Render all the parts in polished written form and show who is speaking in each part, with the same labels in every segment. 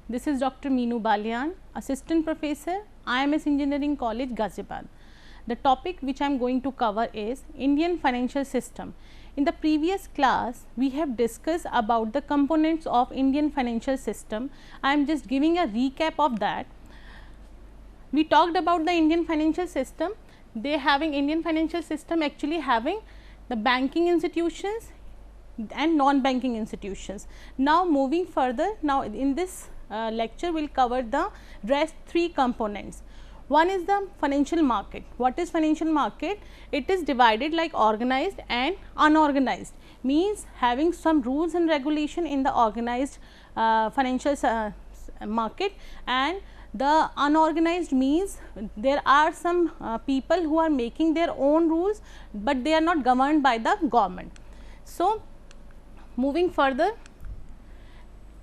Speaker 1: This is Dr. Meenu Balyan, Assistant Professor, IMS Engineering College, Ghaziabad. The topic which I am going to cover is Indian financial system. In the previous class, we have discussed about the components of Indian financial system. I am just giving a recap of that. We talked about the Indian financial system. Indian financial system actually having the banking institutions and non-banking institutions. Now moving further, now in this lecture we will cover the rest three components. One is the financial market. What is financial market? It is divided like organized and unorganized, means having some rules and regulation in the organized financial market, and the unorganized means there are some people who are making their own rules, but they are not governed by the government. So, moving further,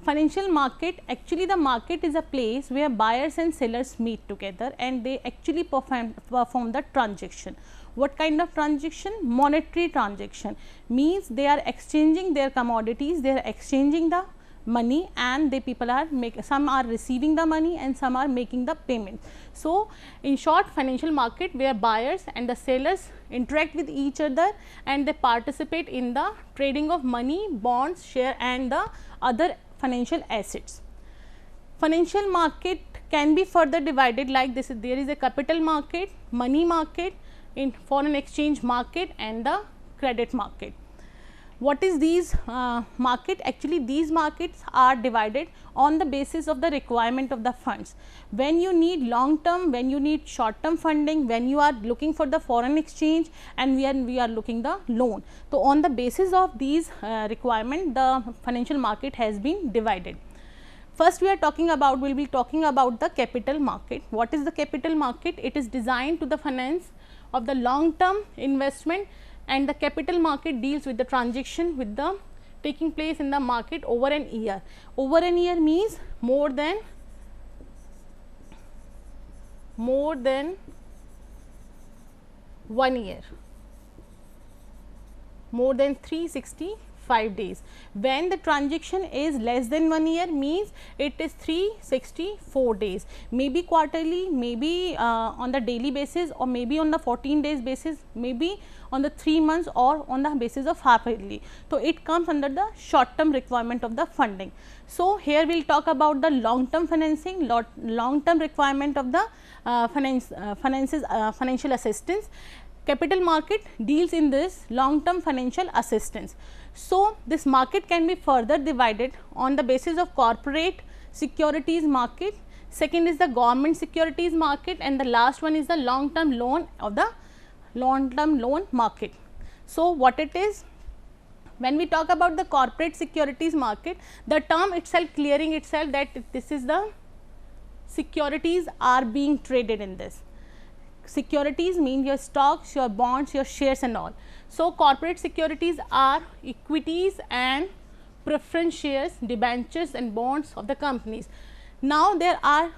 Speaker 1: financial market, actually the market is a place where buyers and sellers meet together and they actually perform the transaction. What kind of transaction? Monetary transaction, means they are exchanging their commodities, they are exchanging the money, and the people are some are receiving the money and some are making the payment. So, in short, financial market where buyers and the sellers interact with each other and they participate in the trading of money, bonds, share and the other financial assets. Financial market can be further divided like this. There is a capital market, money market, in foreign exchange market and the credit market. What is these market? Actually these markets are divided on the basis of the requirement of the funds. When you need long term, when you need short term funding, when you are looking for the foreign exchange and we are looking the loan. So, on the basis of these requirement, the financial market has been divided. First we will be talking about the capital market. What is the capital market? It is designed to the finance of the long term investment, and the capital market deals with the transaction with the taking place in the market over an year. Over an year means more than 1 year, more than 365 days. When the transaction is less than 1 year means it is 364 days, maybe quarterly, maybe on the daily basis, or maybe on the 14 days basis, maybe on the 3 months or on the basis of half yearly. So, it comes under the short term requirement of the funding. So, here we will talk about the long term financing, long term requirement of the financial assistance. Capital market deals in this long term financial assistance. So, this market can be further divided on the basis of corporate securities market, second is the government securities market, and the last one is the long term loan of the long term loan market. So, what it is? When we talk about the corporate securities market, the term itself clearing itself that this is the securities are being traded in this. Securities mean your stocks, your bonds, your shares and all. So, corporate securities are equities and preference shares, debentures and bonds of the companies. Now, there are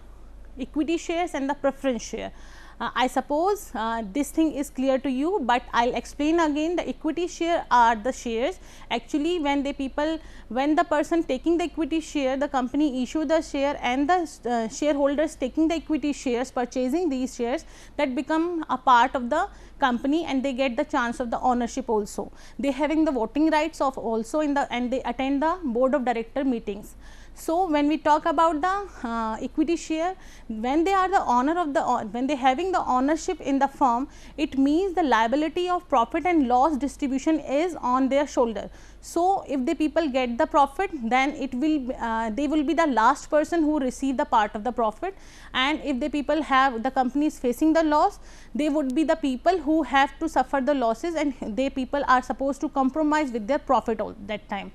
Speaker 1: equity shares and the preference share. I suppose this thing is clear to you, but I will explain again. The equity share are the shares. Actually, when the person taking the equity share, the company issue the share and the shareholders taking the equity shares, purchasing these shares, that become a part of the company and they get the chance of the ownership also. They having the voting rights of also in the, and they attend the board of director meetings. So, when we talk about the equity share, when they are the owner of the, when they having the ownership in the firm, it means the liability of profit and loss distribution is on their shoulder. So, if the people get the profit, then it will they will be the last person who receive the part of the profit, and if the people have the company is facing the loss, they would be the people who have to suffer the losses, and they people are supposed to compromise with their profit all that time.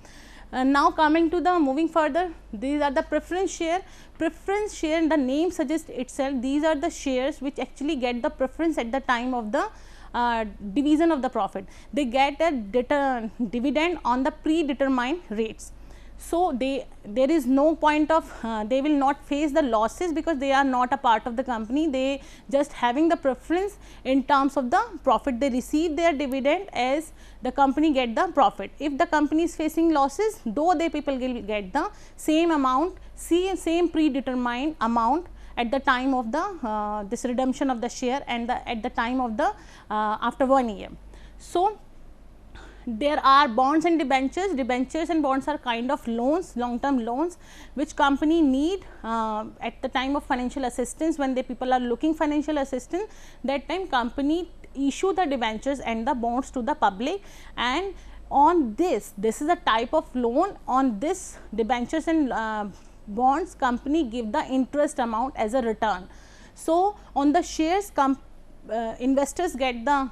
Speaker 1: Now, coming to the moving further, these are the preference share. Preference share, the name suggests itself, these are the shares which actually get the preference at the time of the division of the profit. They get a dividend on the predetermined rates. So, there is no point of they will not face the losses because they are not a part of the company, they just having the preference in terms of the profit, they receive their dividend as the company get the profit. If the company is facing losses, though they people will get the same amount, same predetermined amount at the time of the this redemption of the share and at the time of the after 1 year. So, there are bonds and debentures. Debentures and bonds are kind of loans, long term loans, which company need at the time of financial assistance. When the people are looking financial assistance, that time company issue the debentures and the bonds to the public, and on this is a type of loan. On this debentures and bonds, company give the interest amount as a return. So, on the shares investors get the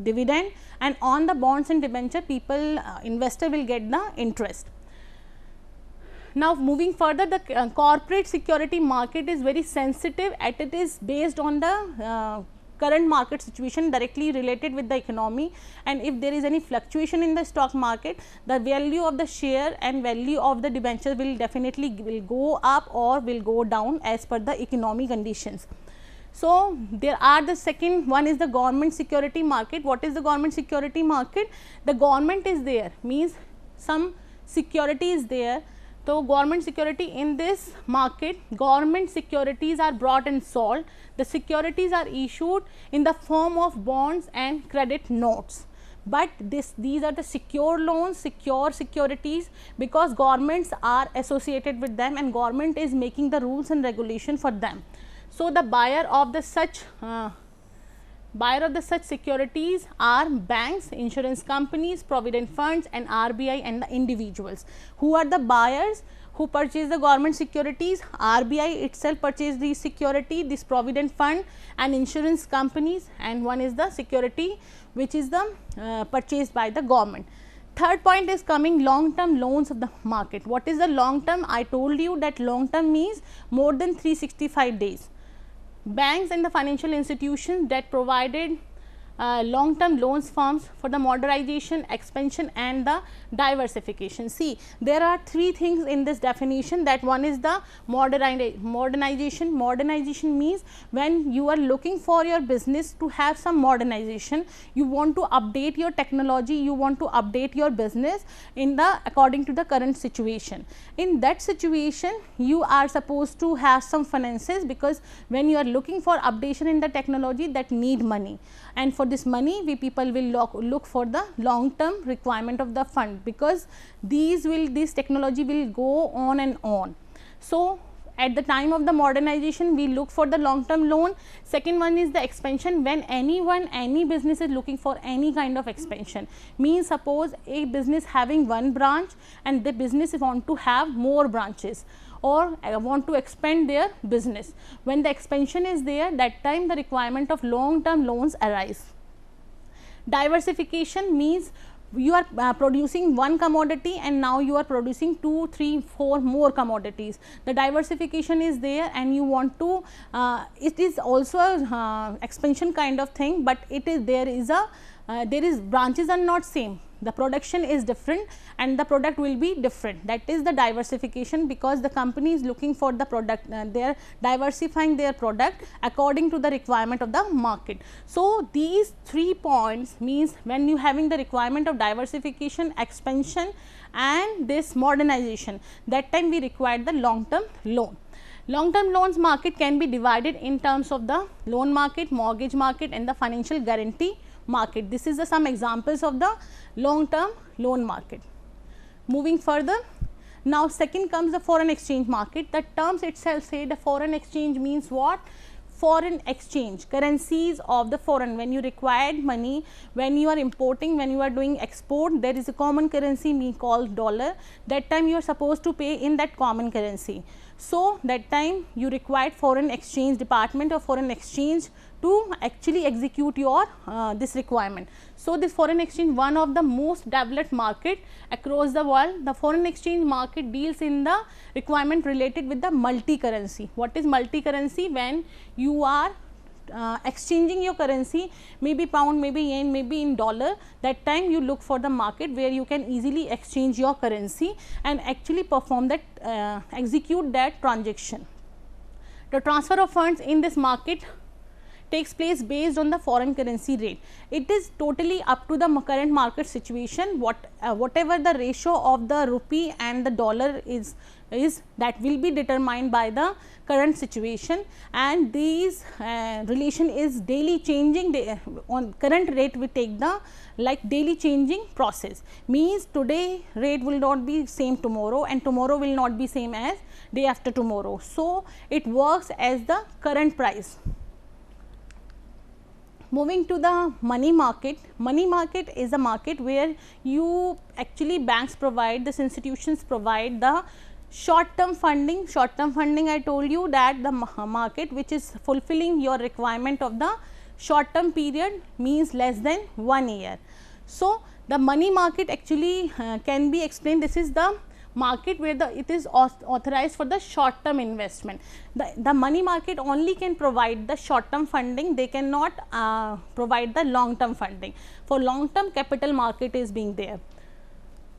Speaker 1: dividend, and on the bonds and debenture people investor will get the interest. Now, moving further, the corporate security market is very sensitive, and it is based on the current market situation, directly related with the economy, and if there is any fluctuation in the stock market, the value of the share and value of the debenture will definitely go up or will go down as per the economic conditions. So, there are the second one is the government security market. What is the government security market? The government is there, means some security is there. So, government security in this market, government securities are bought and sold. The securities are issued in the form of bonds and credit notes. But these are the secure loans, secure securities, because governments are associated with them and government is making the rules and regulation for them. So, the buyer of the such securities are banks, insurance companies, provident funds and RBI and the individuals. Who are the buyers who purchase the government securities? RBI itself purchase the security, this provident fund and insurance companies, and one is the security which is the purchased by the government. Third point is coming long term loans of the market. What is the long term? I told you that long term means more than 365 days. Banks and the financial institutions that provided long term loans firms for the modernization, expansion and the diversification. See, there are three things in this definition, that one is the modernization. Modernization means when you are looking for your business to have some modernization, you want to update your technology, you want to update your business in the according to the current situation. In that situation, you are supposed to have some finances, because when you are looking for updation in the technology, that need money, and for this money we people will look for the long term requirement of the fund, because this technology will go on and on. So, at the time of the modernization we look for the long term loan. Second one is the expansion. When any business is looking for any kind of expansion, means suppose a business having one branch and the business want to have more branches, or want to expand their business. When the expansion is there, that time the requirement of long term loans arise. Diversification means you are producing one commodity and now you are producing 2, 3, 4 more commodities. The diversification is there, and you want to it is also a expansion kind of thing, but it is there is branches are not same, the production is different and the product will be different. That is the diversification, because the company is looking for the product, they are diversifying their product according to the requirement of the market. So, these 3 points means when you having the requirement of diversification, expansion and this modernization, that time we require the long term loan. Long term loans market can be divided in terms of the loan market, mortgage market and the financial guarantee market. This is some examples of the long term loan market. Moving further, now second comes the foreign exchange market. The terms itself say the foreign exchange means what? Foreign exchange, currencies of the foreign. When you required money, when you are importing, when you are doing export, there is a common currency called dollar. That time you are supposed to pay in that common currency. So, that time you required foreign exchange department or foreign exchange to actually execute your this requirement. So, this foreign exchange, one of the most developed market across the world. The foreign exchange market deals in the requirement related with the multi currency. What is multi currency? When you are exchanging your currency, maybe pound, maybe yen, maybe in dollar, that time you look for the market where you can easily exchange your currency and actually perform that execute that transaction. The transfer of funds in this market takes place based on the foreign currency rate. It is totally up to the current market situation. Whatever the ratio of the rupee and the dollar is that will be determined by the current situation, and these relation is daily changing. On current rate we take the like daily changing process, means today rate will not be same tomorrow, and tomorrow will not be same as day after tomorrow. So, it works as the current price. Moving to the money market. Money market is a market where you actually banks provide, this institutions provide the short term funding. Short term funding, I told you that the market which is fulfilling your requirement of the short term period, means less than 1 year. So, the money market actually can be explained, this is the market where it is authorized for the short term investment. The money market only can provide the short term funding, they cannot provide the long term funding. For long term, capital market is being there.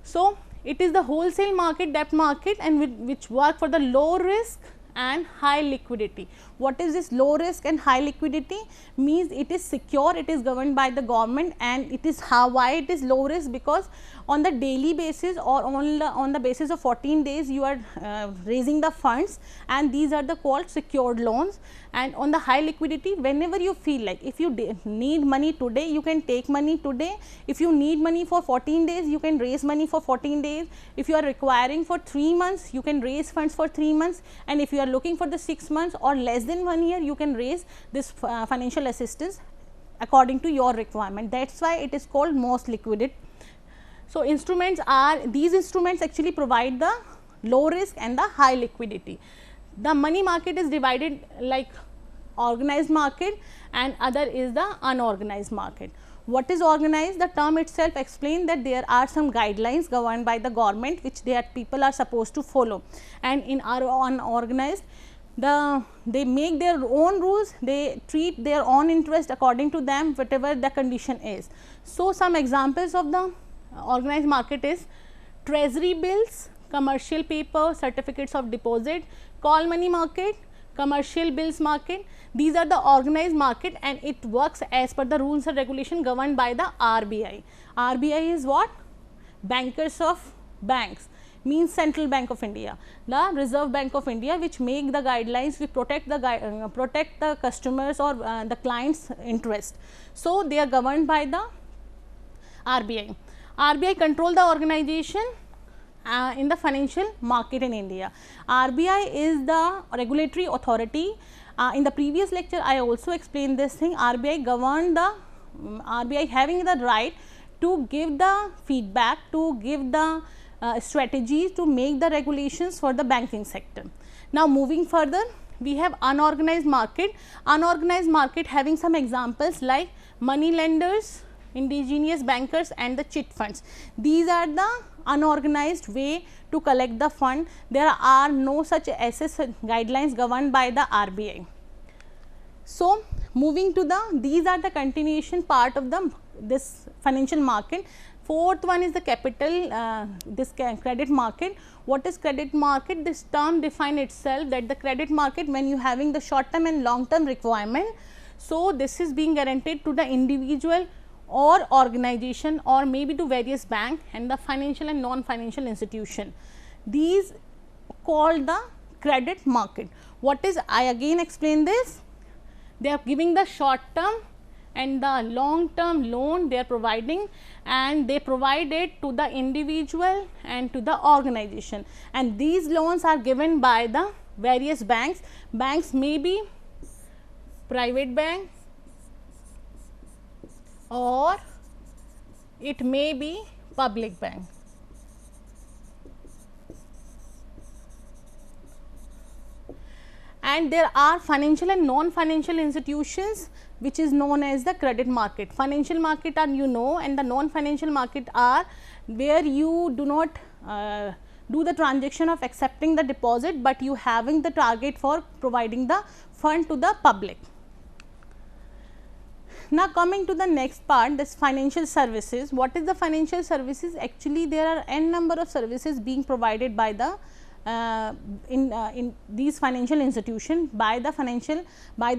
Speaker 1: So, it is the wholesale market, debt market, and which work for the low risk and high liquidity. What is this low risk and high liquidity? Means it is secure, it is governed by the government, and it is why it is low risk, because on the daily basis or on the basis of 14 days you are raising the funds, and these are the called secured loans. And on the high liquidity, whenever you feel like, if you need money today, you can take money today. If you need money for 14 days, you can raise money for 14 days. If you are requiring for 3 months, you can raise funds for 3 months, and if you are looking for the 6 months or less than 1 year, you can raise this financial assistance according to your requirement. That is why it is called most liquid. So, instruments are, these instruments actually provide the low risk and the high liquidity. The money market is divided like organized market, and other is the unorganized market. What is organized? The term itself explains that there are some guidelines governed by the government which people are supposed to follow, and in our unorganized, they make their own rules, they treat their own interest according to them, whatever the condition is. So, some examples of the organized market is treasury bills, commercial paper, certificates of deposit, call money market, commercial bills market. These are the organized market, and it works as per the rules and regulation governed by the RBI. RBI is what? Bankers of banks, means Central Bank of India, the Reserve Bank of India, which make the guidelines, which protect the customers or the clients' interest. So, they are governed by the RBI. RBI control the organization in the financial market in India. RBI is the regulatory authority. In the previous lecture, I also explained this thing. RBI govern the RBI having the right to give the feedback, to give the strategies to make the regulations for the banking sector. Now, moving further, we have unorganized market. Unorganized market having some examples like money lenders, indigenous bankers, and the chit funds. These are the unorganized way to collect the fund. There are no such SS guidelines governed by the RBI. So, moving to these are the continuation part of this financial market. Fourth one is the capital, this credit market. What is credit market? This term define itself that the credit market, when you having the short term and long term requirement. So, this is being guaranteed to the individual or organization, or maybe to various bank and the financial and non-financial institution. These called the credit market. What is, I again explain this, they are giving the short term and the long term loan they are providing, and they provide it to the individual and to the organization, and these loans are given by the various banks. Banks may be private bank, or it may be public bank. And there are financial and non-financial institutions which is known as the credit market. Financial market are and the non-financial market are where you do not do the transaction of accepting the deposit, but you having the target for providing the fund to the public. Now, coming to the next part, this financial services. What is the financial services? Actually, there are n number of services being provided by the in these financial institutions by the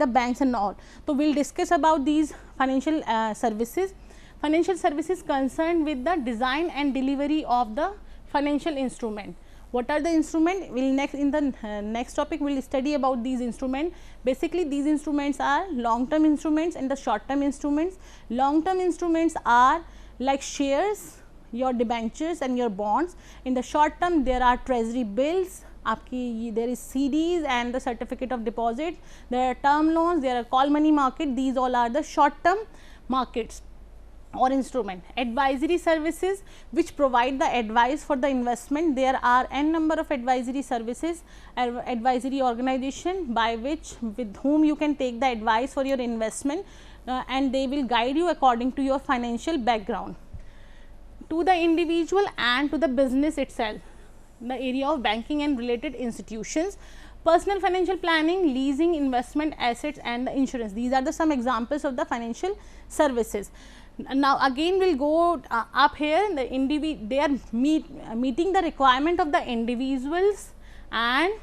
Speaker 1: banks and all. So we'll discuss about these financial services. Financial services concerned with the design and delivery of the financial instrument. What are the instrument? We'll in the next topic we'll study about these instruments. Basically these instruments are long term instruments and the short term instruments. Long term instruments are like shares, your debentures and your bonds. In the short term there are treasury bills, there is CDs and the certificate of deposit, there are term loans, there are call money market. These all are the short term markets or instrument. Advisory services which provide the advice for the investment. There are n number of advisory services, advisory organization by with whom you can take the advice for your investment and they will guide you according to your financial background. To the individual and to the business itself, the area of banking and related institutions, personal financial planning, leasing, investment, assets and the insurance. These are the some examples of the financial services. Now again we will go up here, they are meeting the requirement of the individuals and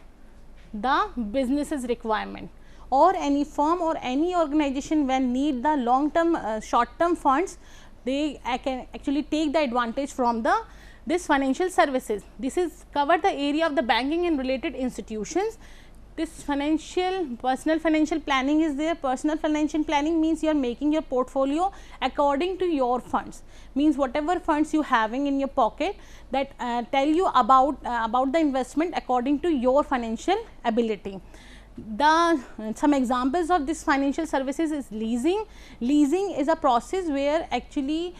Speaker 1: the businesses requirement, or any firm or any organization when need the long term short term funds, they can actually take the advantage from this financial services. This is cover the area of the banking and related institutions. This personal financial planning is there. Personal financial planning means you are making your portfolio according to your funds, means whatever funds you having in your pocket that tell you about the investment according to your financial ability. Some examples of this financial services is leasing. Leasing is a process where actually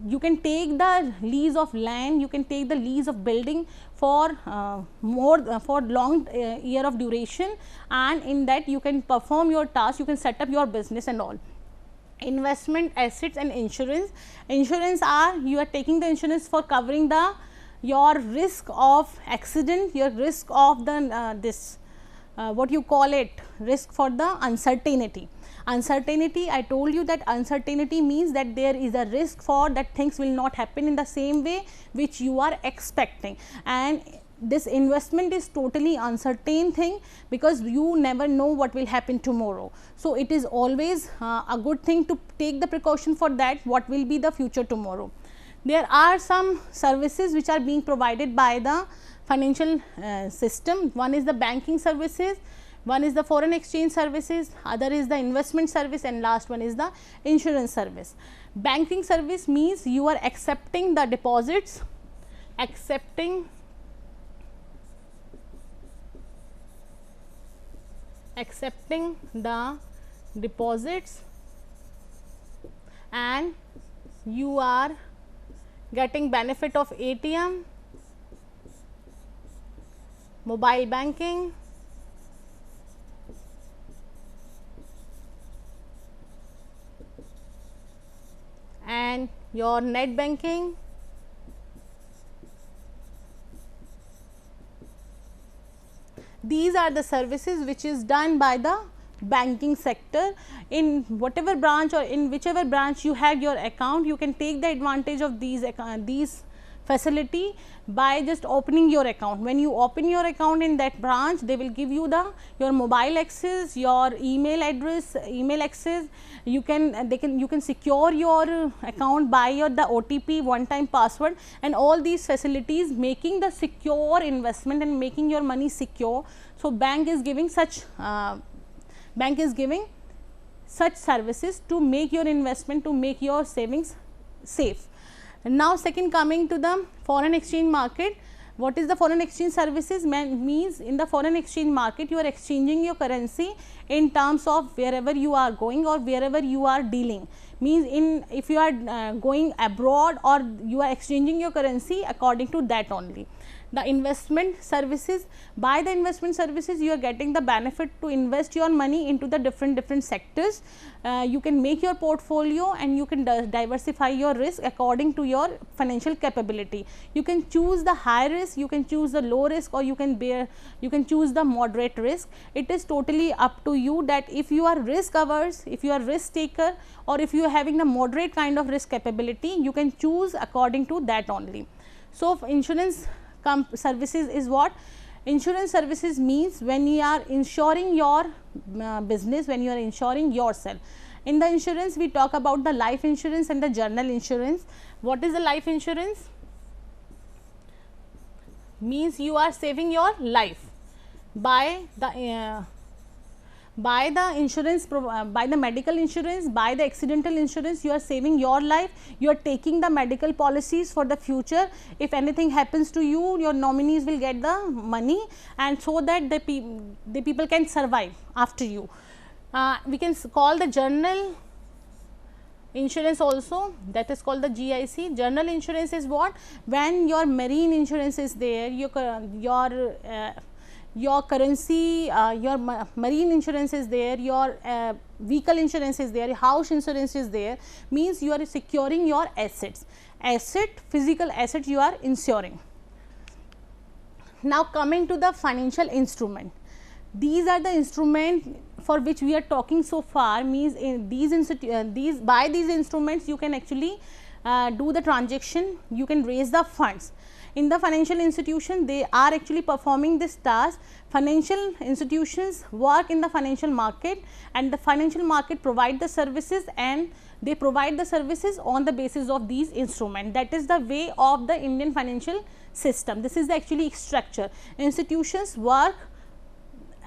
Speaker 1: you can take the lease of land, you can take the lease of building for for long year of duration, and in that you can perform your task, you can set up your business and all. Investment, assets and insurance. Insurance are, you are taking the insurance for covering your risk of accident, your risk of the what you call it, risk for the uncertainty. Uncertainty, I told you that uncertainty means that there is a risk for that things will not happen in the same way which you are expecting, and this investment is totally uncertain thing because you never know what will happen tomorrow. So it is always a good thing to take the precaution for that, what will be the future tomorrow. There are some services which are being provided by the financial system. One is the banking services, one is the foreign exchange services, other is the investment service, and last one is the insurance service. Banking service means you are accepting the deposits, accepting the deposits, and you are getting benefit of ATM, mobile banking, and your net banking. These are the services which is done by the banking sector. In whatever branch or in whichever branch you have your account, you can take the advantage of these facility by just opening your account. When you open your account in that branch, they will give you your mobile access, your email address, email access. You can secure your account by the OTP, one time password, and all these facilities making the secure investment and making your money secure. So bank is giving such services to make your investment, to make your savings safe. Now second, coming to the foreign exchange market. What is the foreign exchange services? Means in the foreign exchange market you are exchanging your currency in terms of wherever you are going or wherever you are dealing. Means if you are going abroad, or you are exchanging your currency according to that only. The investment services, by the investment services you are getting the benefit to invest your money into the different sectors. You can make your portfolio and you can diversify your risk according to your financial capability. You can choose the high risk, you can choose the low risk, or you can choose the moderate risk. It is totally up to you that if you are risk averse, if you are risk taker, or if you are having the moderate kind of risk capability, you can choose according to that only. So insurance services is what? Insurance services means when you are insuring your business, when you are insuring yourself. In the insurance, we talk about the life insurance and the general insurance. What is the life insurance? Means you are saving your life by the insurance, by the medical insurance, by the accidental insurance. You are saving your life, you are taking the medical policies for the future. If anything happens to you, your nominees will get the money, and so that the people can survive after you. We can call the general insurance also, that is called the GIC. General insurance is what? When your marine insurance is there, your currency, your marine insurance is there, your vehicle insurance is there, house insurance is there, means you are securing your assets. Physical assets you are insuring. Now coming to the financial instrument. These are the instruments for which we are talking so far, means in by these instruments you can actually do the transaction, you can raise the funds. In the financial institution, they are actually performing this task. Financial institutions work in the financial market, and the financial market provide the services, and they provide the services on the basis of these instruments. That is the way of the Indian financial system. This is the actually structure. Institutions work,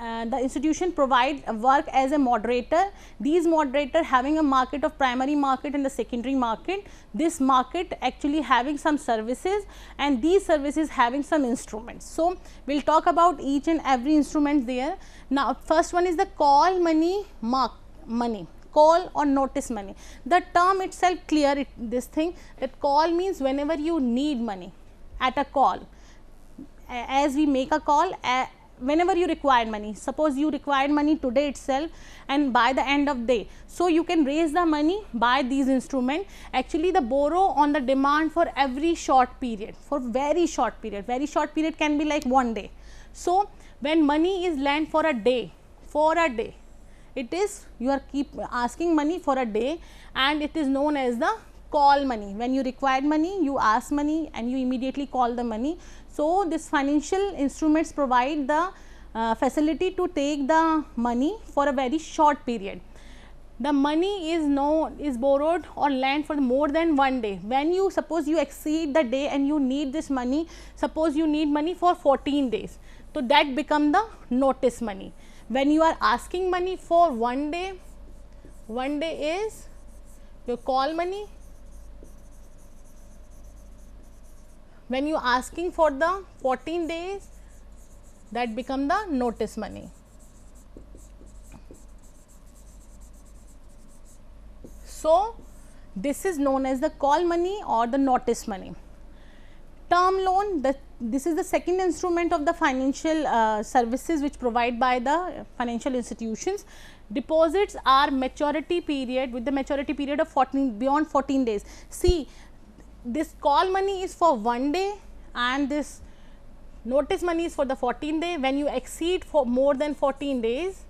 Speaker 1: the institution provide work as a moderator. These moderator having a market of primary market and the secondary market. This market actually having some services, and these services having some instruments. So we will talk about each and every instrument there. Now first one is the call money money, call or notice money. The term itself clear this thing, that call means whenever you need money at a call, as we make a call, whenever you require money. Suppose you require money today itself, and by the end of day, so you can raise the money by these instruments. Actually the borrow on the demand for every short period, for very short period can be like 1 day. So when money is lent for a day, it is, you are keep asking money for a day, and it is known as the call money. When you require money, you ask money and you immediately call the money. So this financial instruments provide the facility to take the money for a very short period. The money is borrowed or lent for more than 1 day. When you suppose you exceed the day and you need this money, suppose you need money for 14 days, so that become the notice money. When you are asking money for 1 day, 1 day is your call money. When you are asking for the 14 days, that become the notice money. So this is known as the call money or the notice money. Term loan, this is the second instrument of the financial services which provide by the financial institutions. Deposits are maturity period, with the maturity period of beyond 14 days. See, this call money is for 1 day and this notice money is for the 14 day. When you exceed for more than 14 days,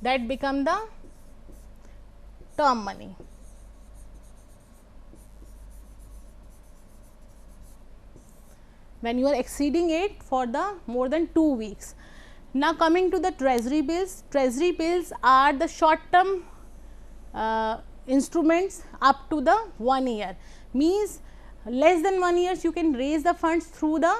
Speaker 1: that become the term money. When you are exceeding it for the more than 2 weeks. Now coming to the treasury bills. Treasury bills are the short term instruments up to the 1 year, means less than 1 year you can raise the funds through the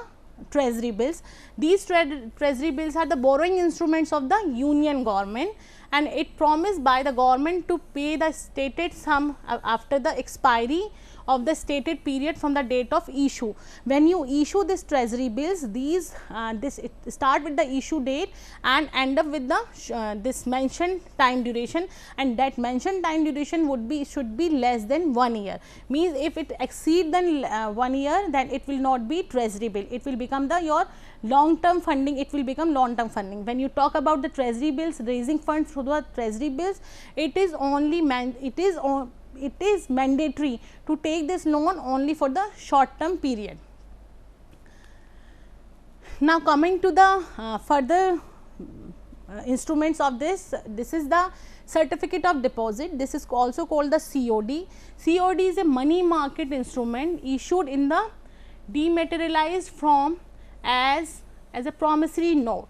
Speaker 1: treasury bills. These treasury bills are the borrowing instruments of the union government, and it promised by the government to pay the stated sum after the expiry of the stated period from the date of issue. When you issue this treasury bills, these it start with the issue date and end up with the this mentioned time duration, and that mentioned time duration should be less than 1 year. Means if it exceed than 1 year, then it will not be treasury bill, it will become your long term funding, it will become long term funding. When you talk about the treasury bills, raising funds through the treasury bills, it is mandatory to take this loan only for the short term period. Now coming to the further instruments of this. This is the certificate of deposit. This is also called the COD. COD is a money market instrument issued in the dematerialized form as a promissory note.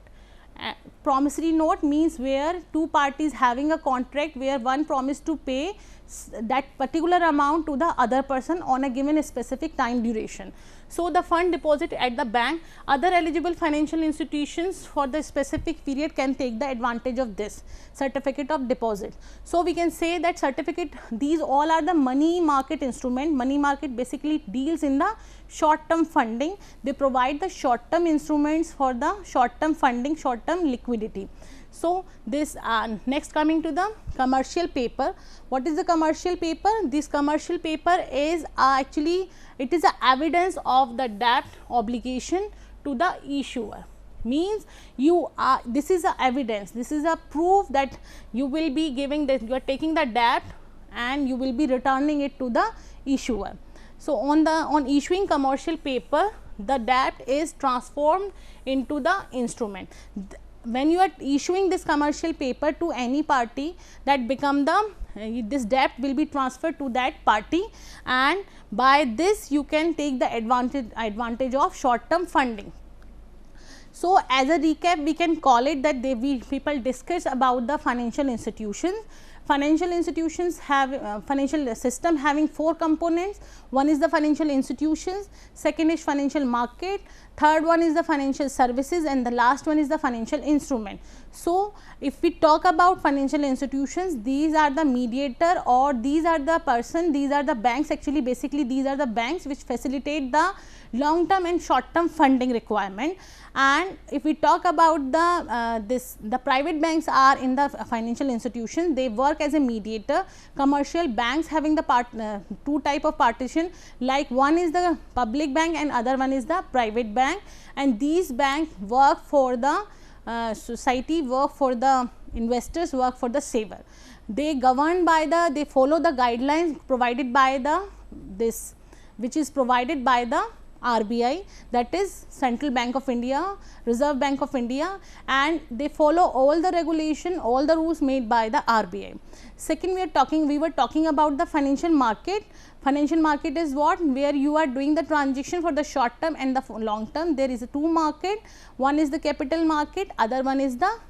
Speaker 1: Promissory note means where two parties having a contract where one promised to pay that particular amount to the other person on a given specific time duration. So, the fund deposit at the bank, other eligible financial institutions for the specific period can take the advantage of this certificate of deposit. So, we can say that certificate, these all are the money market instrument. Money market basically deals in the short term funding. They provide the short term instruments for the short term funding, short term liquidity. So, this next coming to the commercial paper. What is the commercial paper? This commercial paper is actually, it is a evidence of the debt obligation to the issuer. Means you are, this is a evidence, this is a proof that you will be giving that you are taking the debt and you will be returning it to the issuer. So, on issuing commercial paper, the debt is transformed into the instrument. When you are issuing this commercial paper to any party, that become the this debt will be transferred to that party, and by this you can take the advantage of short term funding. So, as a recap, we can call it that people discuss about the financial institutions. Financial institutions have financial system having 4 components. One is the financial institutions, second is financial market, third one is the financial services, and the last one is the financial instrument. So, if we talk about financial institutions, these are the mediator, or these are the person, these are the banks, actually basically these are the banks which facilitate the long term and short term funding requirement. And if we talk about the private banks are in the financial institution, they work as a mediator. Commercial banks having the two type of partition, like one is the public bank and other one is the private bank, and these banks work for the society, work for the investors, work for the saver. They govern by they follow the guidelines provided by which is provided by the RBI, that is Central Bank of India, Reserve Bank of India, and they follow all the regulation, all the rules made by the RBI. Second, we were talking about the financial market. Financial market is what? Where you are doing the transaction for the short term and the long term. There is a 2 market, one is the capital market, other one is the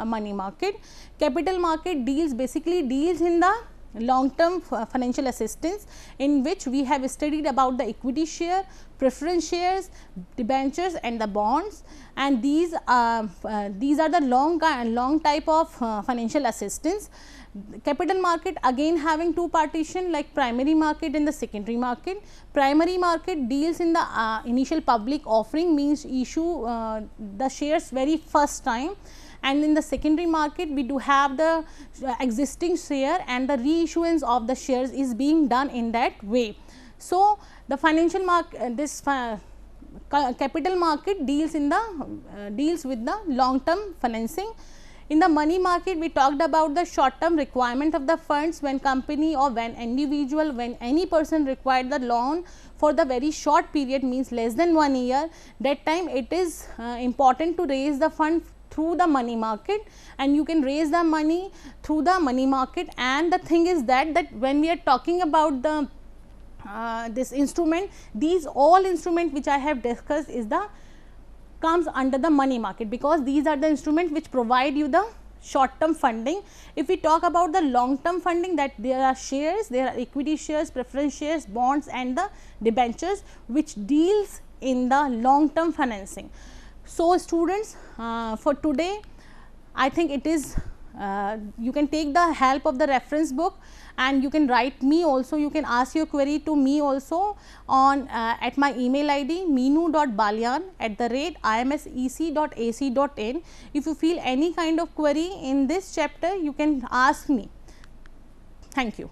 Speaker 1: money market. Capital market basically deals in the long term financial assistance, in which we have studied about the equity share, preference shares, debentures and the bonds, and these are the long type of financial assistance. Capital market again having 2 partition, like primary market and the secondary market. Primary market deals in the initial public offering, means issue the shares very first time, and in the secondary market we do have the existing share and the reissuance of the shares is being done in that way. So, the financial market, capital market deals with the long term financing. In the money market, we talked about the short term requirement of the funds when company or when individual, when any person required the loan for the very short period, means less than 1 year. That time it is important to raise the fund through the money market, and you can raise the money through the money market. And the thing is that when we are talking about the this instrument, these all instrument which I have discussed comes under the money market, because these are the instruments which provide you the short term funding. If we talk about the long term funding, that there are shares, there are equity shares, preference shares, bonds and the debentures, which deals in the long term financing. So, students, for today I think it is you can take the help of the reference book, and you can write me also, you can ask your query to me also on at my email ID meenu.balyan@imsec.ac.in. If you feel any kind of query in this chapter, you can ask me. Thank you.